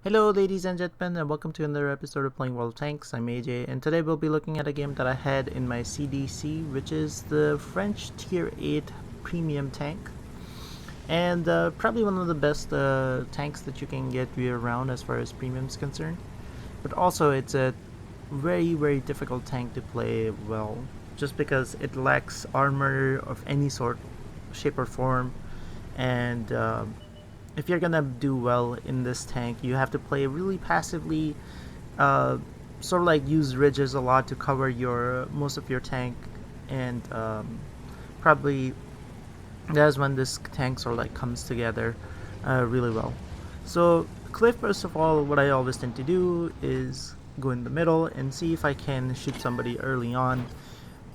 Hello ladies and gentlemen, and welcome to another episode of Playing World of Tanks. I'm AJ, and today we'll be looking at a game that I had in my CDC, which is the French Tier 8 Premium Tank. And probably one of the best tanks that you can get year round as far as premium is concerned. But also it's a very difficult tank to play well, just because it lacks armor of any sort, shape or form, and if you're gonna do well in this tank, you have to play really passively, uh, sort of like use ridges a lot to cover your most of your tank, and probably that's when this tank sort of like comes together really well. So Cliff, first of all, what I always tend to do is go in the middle and see if I can shoot somebody early on.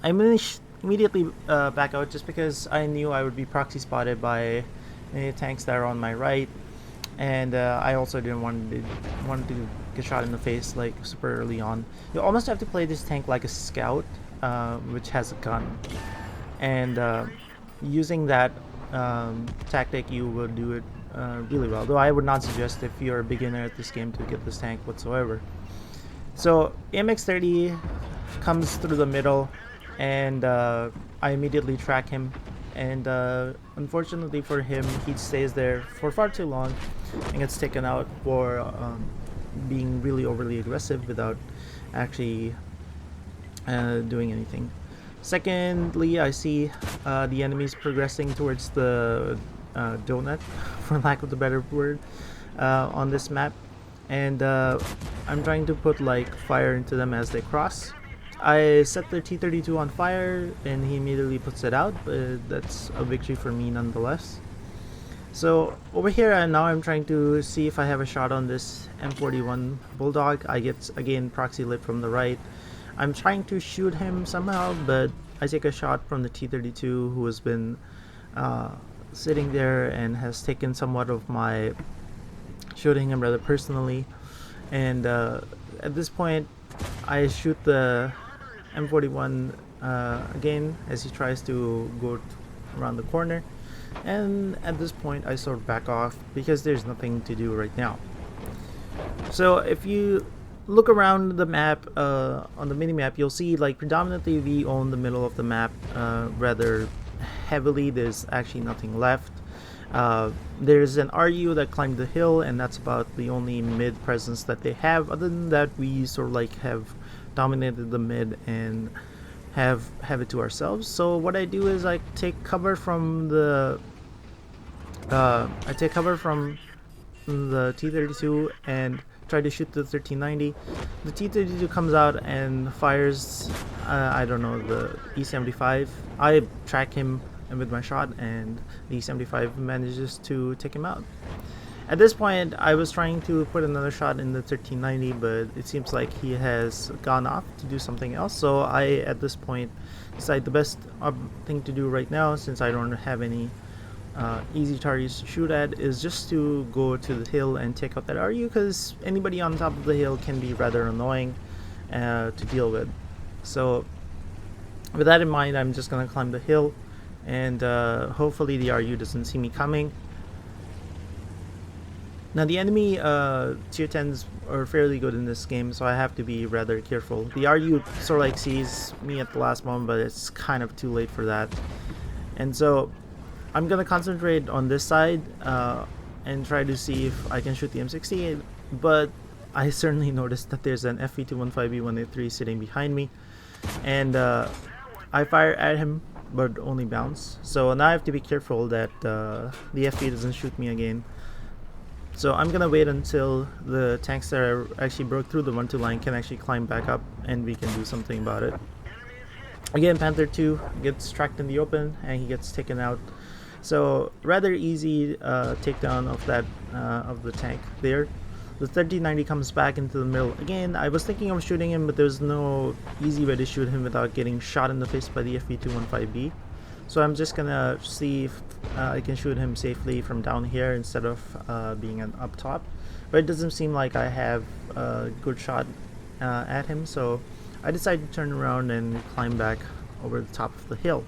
I immediately back out just because I knew I would be proxy spotted by tanks that are on my right, and I also didn't want to get shot in the face like super early on. You almost have to play this tank like a scout, which has a gun, and using that tactic, you will do it really well. Though I would not suggest if you're a beginner at this game to get this tank whatsoever. So AMX 30 comes through the middle, and I immediately track him, and unfortunately for him, he stays there for far too long and gets taken out for being really overly aggressive without actually doing anything. Secondly, I see the enemies progressing towards the donut, for lack of the better word, on this map, and I'm trying to put like fire into them as they cross. I set the T-32 on fire and he immediately puts it out, but that's a victory for me nonetheless. So over here now I'm trying to see if I have a shot on this M41 Bulldog. I get again proxy lit from the right. I'm trying to shoot him somehow, but I take a shot from the T-32, who has been sitting there and has taken somewhat of my shooting him rather personally. And at this point I shoot the M41 again as he tries to go around the corner, and at this point I sort of back off because there's nothing to do right now. So if you look around the map, on the mini map, you'll see like predominantly we own the middle of the map rather heavily. There's actually nothing left. There's an RU that climbed the hill, and that's about the only mid presence that they have. Other than that, we sort of like have dominated the mid and have it to ourselves. So what I do is I take cover from the T-32 and try to shoot the 1390. The T-32 comes out and fires I don't know, the E75. I track him with my shot, and the E75 manages to take him out. At this point, I was trying to put another shot in the 1390, but it seems like he has gone off to do something else. So I, at this point, decide the best thing to do right now, since I don't have any easy targets to shoot at, is just to go to the hill and take out that RU, because anybody on top of the hill can be rather annoying to deal with. So with that in mind, I'm just gonna climb the hill, and hopefully the RU doesn't see me coming. Now the enemy tier 10s are fairly good in this game, so I have to be rather careful. The RU sort of like sees me at the last moment, but it's kind of too late for that. And so I'm gonna concentrate on this side and try to see if I can shoot the M60, but I certainly noticed that there's an FV215B183 sitting behind me, and I fire at him but only bounce. So now I have to be careful that the FV doesn't shoot me again. So I'm gonna wait until the tanks that actually broke through the 1-2 line can actually climb back up, and we can do something about it. Again, Panther 2 gets tracked in the open and he gets taken out. So rather easy takedown of that of the tank there. The 1390 comes back into the middle. Again, I was thinking of shooting him, but there's no easy way to shoot him without getting shot in the face by the FV215B. So I'm just gonna see if I can shoot him safely from down here instead of being up top. But it doesn't seem like I have a good shot at him, so I decided to turn around and climb back over the top of the hill.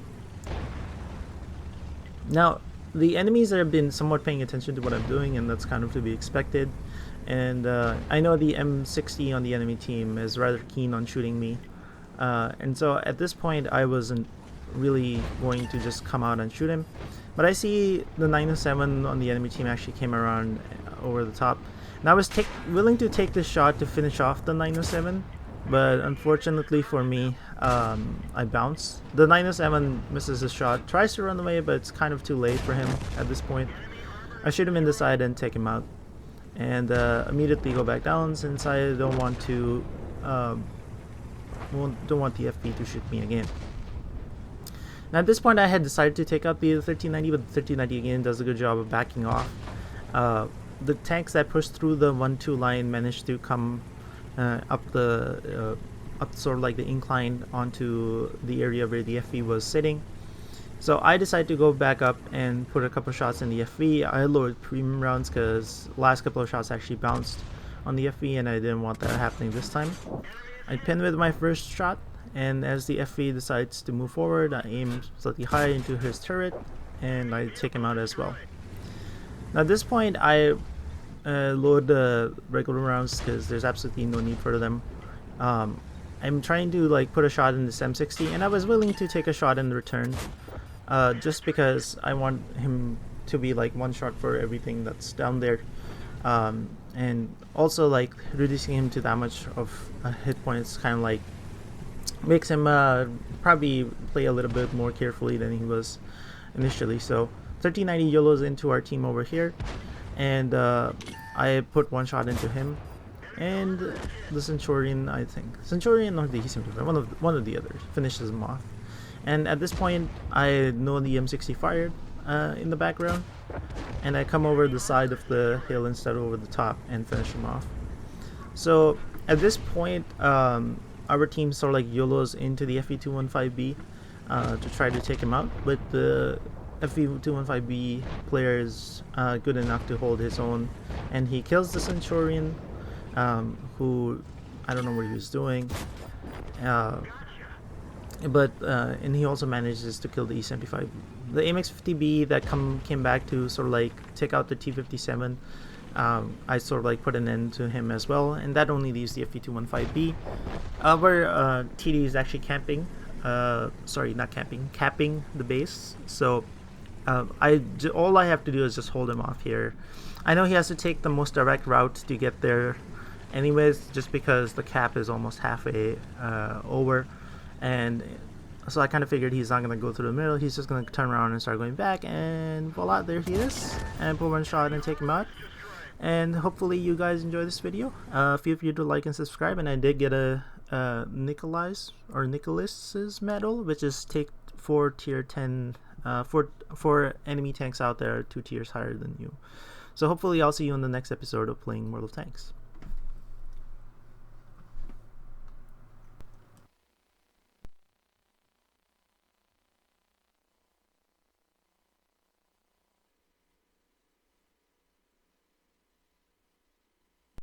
Now, the enemies have been somewhat paying attention to what I'm doing, and that's kind of to be expected. and I know the M60 on the enemy team is rather keen on shooting me, and so at this point I wasn't really going to just come out and shoot him, but I see the 907 on the enemy team actually came around over the top, and I was willing to take this shot to finish off the 907, but unfortunately for me, I bounce. The 907 misses his shot, tries to run away, but it's kind of too late for him at this point. I shoot him in the side and take him out, and immediately go back down since I don't want to don't want the FP to shoot me again. Now at this point I had decided to take out the 1390, but the 1390 again does a good job of backing off. The tanks that pushed through the 1-2 line managed to come up sort of like the incline onto the area where the FV was sitting. So I decided to go back up and put a couple shots in the FV. I lowered premium rounds because last couple of shots actually bounced on the FV, and I didn't want that happening this time. I pin with my first shot, and as the FV decides to move forward, I aim slightly higher into his turret, and I take him out as well. Now at this point, I load the regular rounds because there's absolutely no need for them. I'm trying to like put a shot in this M60, and I was willing to take a shot in return, just because I want him to be like one shot for everything that's down there, and also like reducing him to that much of a hit points kind of like makes him probably play a little bit more carefully than he was initially. So 1390 YOLOs into our team over here, and I put one shot into him, and the Centurion, I think Centurion or the one of the others finishes him off. And at this point I know the M60 fired in the background, and I come over the side of the hill instead of over the top and finish him off. So at this point our team sort of like YOLOs into the FE215B to try to take him out, but the FE215B player is good enough to hold his own, and he kills the Centurion, who I don't know what he was doing, and he also manages to kill the E75. The AMX 50B that came back to sort of like take out the T57, I sort of like put an end to him as well, and that only leaves the FE215B, where TD is actually camping, sorry, not camping, capping the base. So all I have to do is just hold him off here. I know he has to take the most direct route to get there anyways, just because the cap is almost halfway over, and so I kind of figured he's not going to go through the middle. He's just going to turn around and start going back, and voila, there he is, and put one shot and take him out. And hopefully you guys enjoy this video. Feel free to like and subscribe, and I did get a Nichols Medal, which is take 4 tier 10 for enemy tanks out there 2 tiers higher than you. So hopefully I'll see you in the next episode of playing World of Tanks.